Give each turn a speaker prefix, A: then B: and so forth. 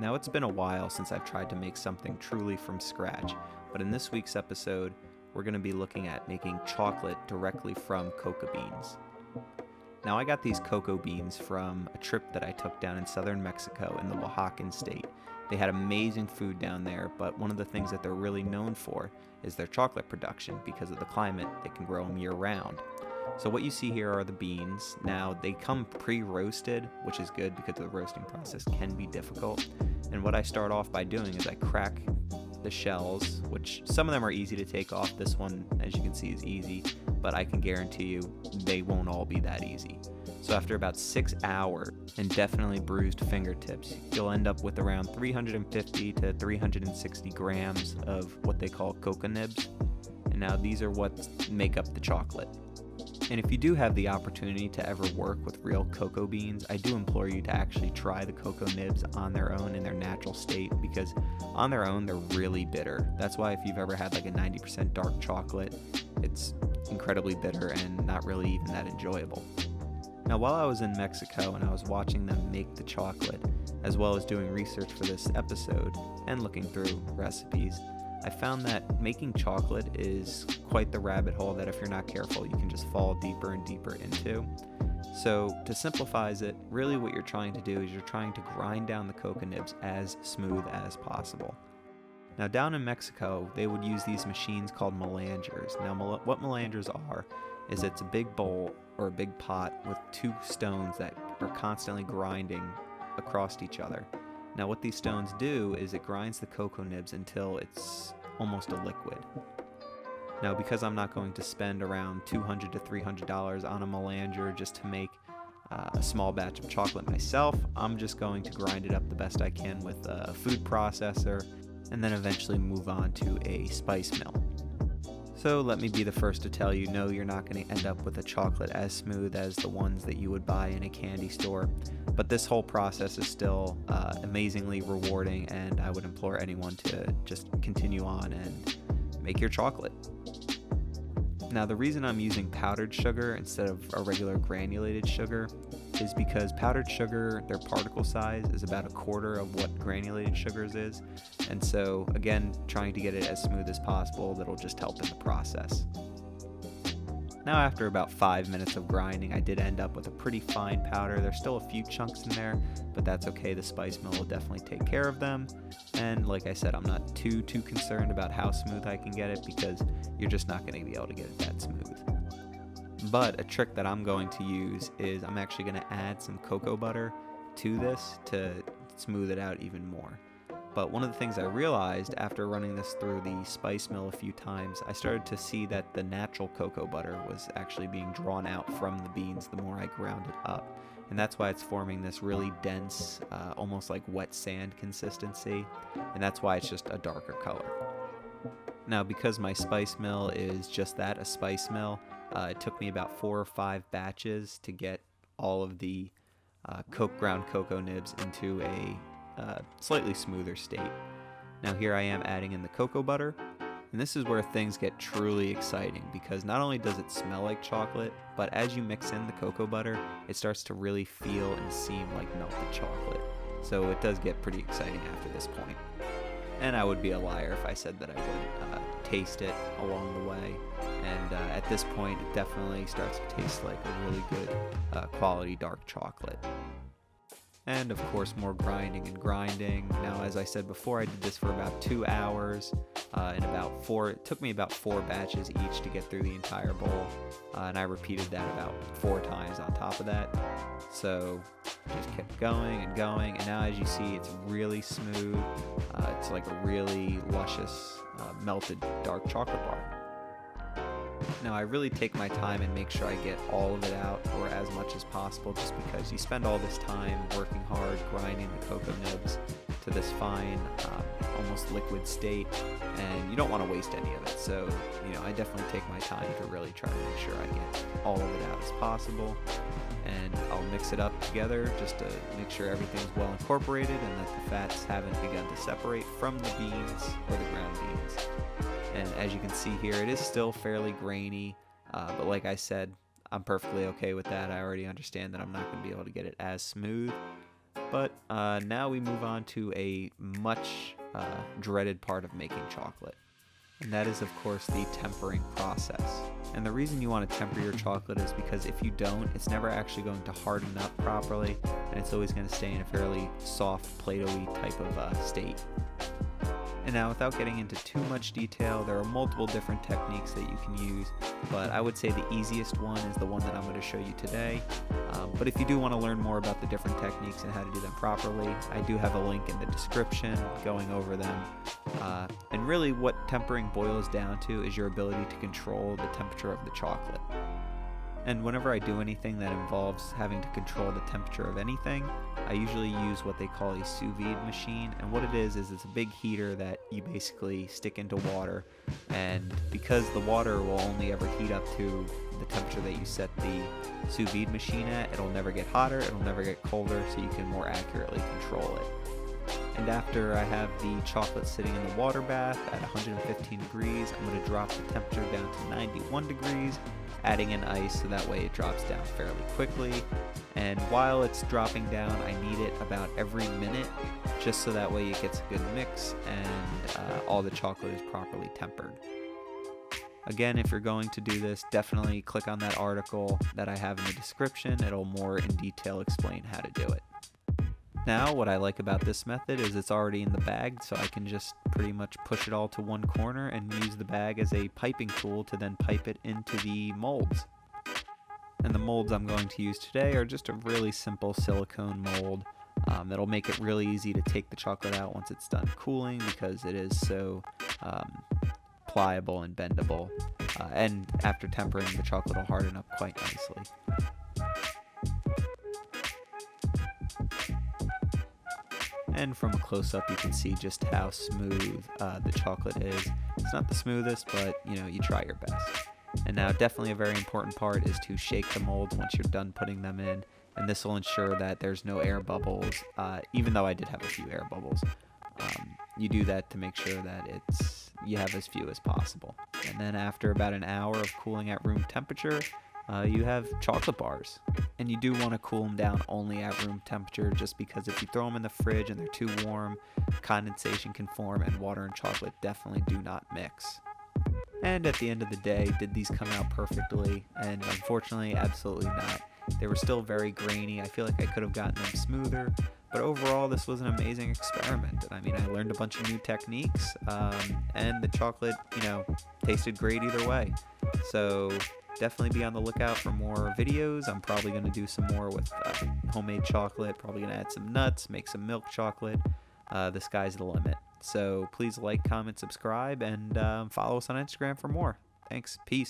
A: Now, it's been a while since I've tried to make something truly from scratch, but in this week's episode, we're going to be looking at making chocolate directly from cocoa beans. Now, I got these cocoa beans from a trip that I took down in southern Mexico in the Oaxacan state. They had amazing food down there, but one of the things that they're really known for is their chocolate production. Because of the climate, they can grow them year-round. So what you see here are the beans. Now, they come pre-roasted, which is good because the roasting process can be difficult. And what I start off by doing is I crack the shells, which some of them are easy to take off. This one, as you can see, is easy, but I can guarantee you they won't all be that easy. So after about 6 hours and definitely bruised fingertips, you'll end up with around 350 to 360 grams of what they call Cocoa Nibs. And now these are what make up the chocolate. And if you do have the opportunity to ever work with real cocoa beans, I do implore you to actually try the Cocoa Nibs on their own in their natural state, because on their own they're really bitter. That's why if you've ever had like a 90% dark chocolate, it's incredibly bitter and not really even that enjoyable. Now, while I was in Mexico and I was watching them make the chocolate, as well as doing research for this episode and looking through recipes, I found that making chocolate is quite the rabbit hole that if you're not careful, you can just fall deeper and deeper into. So to simplify it, really what you're trying to do is you're trying to grind down the cocoa nibs as smooth as possible. Now, down in Mexico, they would use these machines called melangers. Now, what melangers are is it's a big bowl or a big pot with two stones that are constantly grinding across each other. Now, what these stones do is it grinds the cocoa nibs until it's almost a liquid. Now, because I'm not going to spend around $200 to $300 on a melanger just to make a small batch of chocolate myself, I'm just going to grind it up the best I can with a food processor and then eventually move on to a spice mill. So let me be the first to tell you, no, you're not going to end up with a chocolate as smooth as the ones that you would buy in a candy store. But this whole process is still amazingly rewarding, and I would implore anyone to just continue on and make your chocolate. Now, the reason I'm using powdered sugar instead of a regular granulated sugar is because powdered sugar, their particle size is about a quarter of what granulated sugars is. And so, again, trying to get it as smooth as possible, that'll just help in the process. Now, after about 5 minutes of grinding, I did end up with a pretty fine powder. There's still a few chunks in there, but that's okay. The spice mill will definitely take care of them. And like I said, I'm not too concerned about how smooth I can get it, because you're just not going to be able to get it that smooth. But a trick that I'm going to use is I'm actually going to add some cocoa butter to this to smooth it out even more. But one of the things I realized after running this through the spice mill a few times, I started to see that the natural cocoa butter was actually being drawn out from the beans the more I ground it up. And that's why it's forming this really dense, almost like wet sand consistency. And that's why it's just a darker color. Now, because my spice mill is just that, a spice mill, it took me about 4 or 5 batches to get all of the ground cocoa nibs into a slightly smoother state. Now, here I am adding in the cocoa butter, and this is where things get truly exciting, because not only does it smell like chocolate, but as you mix in the cocoa butter, it starts to really feel and seem like melted chocolate. So it does get pretty exciting after this point. And I would be a liar if I said that I wouldn't taste it along the way. And at this point, it definitely starts to taste like a really good quality dark chocolate. And of course, more grinding and grinding. Now, as I said before, I did this for about 2 hours, and it took me about 4 batches each to get through the entire bowl, and I repeated that about 4 times on top of that. So just kept going and going, and now as you see, it's really smooth. It's like a really luscious, melted dark chocolate bar. Now, I really take my time and make sure I get all of it out, or as much as possible, just because you spend all this time working hard, grinding the cocoa nibs to this fine, almost liquid state, and you don't want to waste any of it. So, I definitely take my time to really try to make sure I get all of it out as possible. And I'll mix it up together just to make sure everything's well incorporated and that the fats haven't begun to separate from the beans or the ground beans. And as you can see here, it is still fairly grainy, but like I said, I'm perfectly okay with that. I already understand that I'm not going to be able to get it as smooth, But now we move on to a much dreaded part of making chocolate. And that is, of course, the tempering process. And the reason you want to temper your chocolate is because if you don't, it's never actually going to harden up properly, and it's always going to stay in a fairly soft, Play-Doh-y type of state. And now, without getting into too much detail, there are multiple different techniques that you can use, but I would say the easiest one is the one that I'm going to show you today. But if you do want to learn more about the different techniques and how to do them properly, I do have a link in the description going over them. And really what tempering boils down to is your ability to control the temperature of the chocolate. And whenever I do anything that involves having to control the temperature of anything, I usually use what they call a sous vide machine. And what it is it's a big heater that you basically stick into water. And because the water will only ever heat up to the temperature that you set the sous vide machine at, it'll never get hotter, it'll never get colder, so you can more accurately control it. And after I have the chocolate sitting in the water bath at 115 degrees, I'm going to drop the temperature down to 91 degrees, adding in ice so that way it drops down fairly quickly. And while it's dropping down, I knead it about every minute, just so that way it gets a good mix and all the chocolate is properly tempered. Again, if you're going to do this, definitely click on that article that I have in the description. It'll more in detail explain how to do it. Now, what I like about this method is it's already in the bag, so I can just pretty much push it all to one corner and use the bag as a piping tool to then pipe it into the molds. And the molds I'm going to use today are just a really simple silicone mold. That'll make it really easy to take the chocolate out once it's done cooling because it is so pliable and bendable. And after tempering, the chocolate will harden up quite nicely. And from a close-up, you can see just how smooth the chocolate is. It's not the smoothest, but you try your best. And now definitely a very important part is to shake the molds once you're done putting them in. And this will ensure that there's no air bubbles, even though I did have a few air bubbles. You do that to make sure that you have as few as possible. And then after about an hour of cooling at room temperature, you have chocolate bars. And you do want to cool them down only at room temperature, just because if you throw them in the fridge and they're too warm, condensation can form and water and chocolate definitely do not mix. And at the end of the day, did these come out perfectly? And unfortunately, absolutely not. They were still very grainy. I feel like I could have gotten them smoother. But overall, this was an amazing experiment. I mean, I learned a bunch of new techniques, and the chocolate, tasted great either way. So definitely be on the lookout for more videos. I'm probably going to do some more with homemade chocolate, probably going to add some nuts, make some milk chocolate. The sky's the limit. So please like, comment, subscribe, and follow us on Instagram for more. Thanks. Peace.